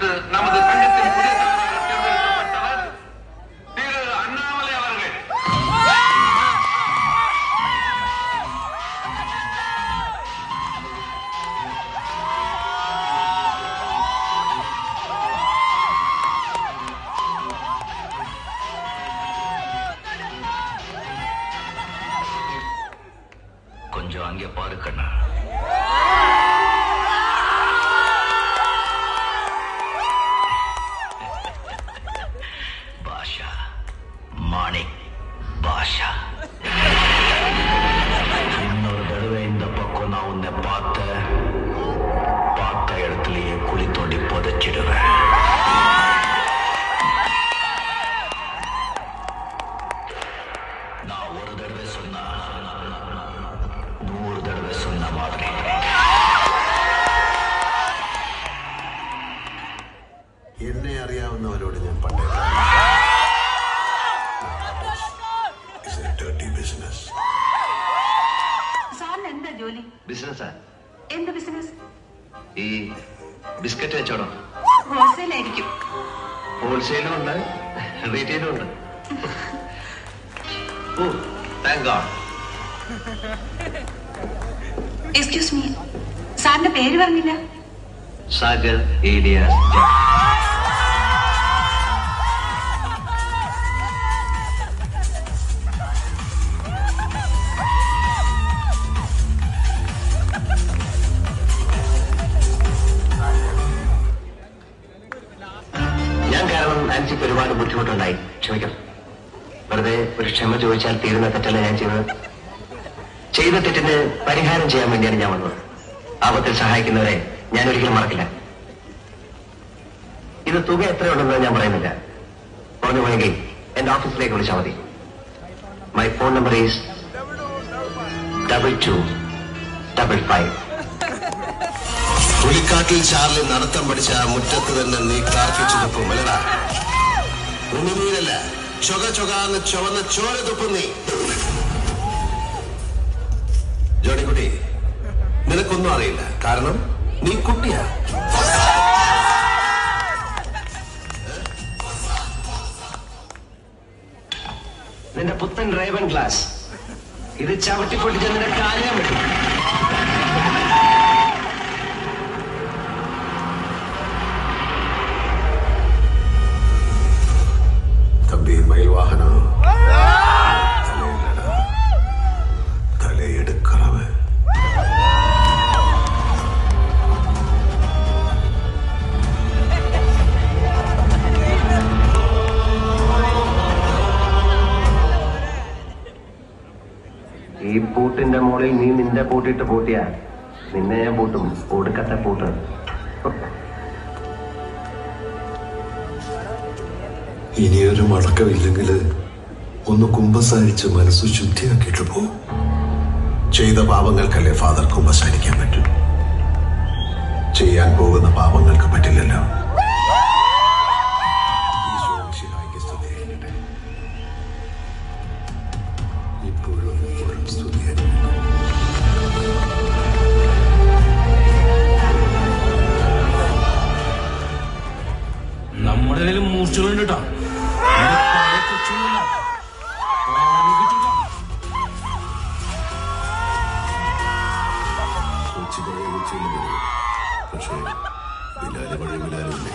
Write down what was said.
அடுத்து நமது சங்கத்தின் புதிய தலைவராக தேர்ந்தெடுக்கப்பட்டவர் திரு அண்ணாமலை அவர்கள். கொஞ்சம் அங்கே பாரு கண்ணா. பாஷா மாணிக் பாஷா, இன்னொரு தடவை இந்த பக்கம் நான் உன்னை பார்த்த இடத்துலயே குழி தோண்டி புதைச்சிடுவேன். நான் ஒரு தடவை சொன்னா 100 தடவை சொன்ன மாதிரி. എന്നെ അറിയാവുന്നവരോട് ഞാൻ പണ്ടേ സാറിന് എന്താ ജോലി? ബിസിനസ്സാ. എന്ത് ബിസിനസ്? ഈ ബിസ്ക്കറ്റ് വെച്ചോടോ. ഹോൾസെയിൽ ആയിരിക്കും. ഹോൾസെയിലും ഉണ്ട്, റീറ്റെയിലും ഉണ്ട്. ഓ താങ്ക് ഗോഡ്. എക്സ്ക്യൂസ് മീ, സാറിന്റെ പേര് പറഞ്ഞില്ല. സാഗർ ഏലിയാസ് ജോൺ. ഞാൻ കാരണം നാൻസിക്ക് ഒരുപാട് ബുദ്ധിമുട്ടുണ്ടായി, ക്ഷമിക്കണം. വെറുതെ ഒരു ക്ഷമ ചോദിച്ചാൽ തീരുന്ന തെറ്റല്ല ഞാൻ ചെയ്ത തെറ്റിന് പരിഹാരം ചെയ്യാൻ വേണ്ടിയാണ് ഞാൻ വന്നത്. ആപത്തിൽ സഹായിക്കുന്നവരെ ഞാൻ ഒരിക്കലും മറക്കില്ല. ഇത് തുക എത്രയുണ്ടെന്ന് ഞാൻ പറയുന്നില്ല. പറഞ്ഞു പോയെങ്കിൽ എന്റെ ഓഫീസിലേക്ക് വിളിച്ചാൽ മതി. My phone number is 2255. Pulikkattil Charlie നടത്തം പഠിച്ച മുറ്റത്ത് തന്നെ നീ കാർക്കിച്ചു തുപ്പും അല്ലടാ. ഉണ്ണുമീനല്ല, ചൊകാന്ന് ചുവന്ന ചോര തുപ്പും നീ. ജോണിക്കുട്ടി, നിനക്കൊന്നും അറിയില്ല, കാരണം നീ കുട്ടിയാ. നിന്റെ പുത്തൻ ഡ്രൈവൻ ഗ്ലാസ് ഇത് ചവിട്ടിപ്പൊട്ടിച്ച് നിന്റെ കാലിയാൻ പറ്റും. തമ്പി മയിൽവാഹന തലയെടുക്കറവ്. ഈ പൂട്ടിന്റെ മുകളിൽ നീ നിന്റെ പൂട്ടിട്ട് പൂട്ടിയാ നിന്നെ ഞാൻ പൂട്ടും. ഒടുക്കത്തെ പൂട്ട്. ഇനിയൊരു മടക്കമില്ലെങ്കിൽ ഒന്ന് കുമ്പസാരിച്ച് മനസ്സ് ശുദ്ധിയാക്കിയിട്ട് പോ. ചെയ്ത പാപങ്ങൾക്കല്ലേ ഫാദർ കുമ്പസാരിക്കാൻ പറ്റും. ചെയ്യാൻ പോകുന്ന പാപങ്ങൾക്ക് പറ്റില്ലല്ലോ. ഇപ്പോഴും സ്തുതിയായിരിക്കും. നമ്മുടെ കയ്യിൽ മൂർച്ചകളുണ്ട് കേട്ടോ. പക്ഷേ ബിലാല് വഴി ബിലാലില്ലേ.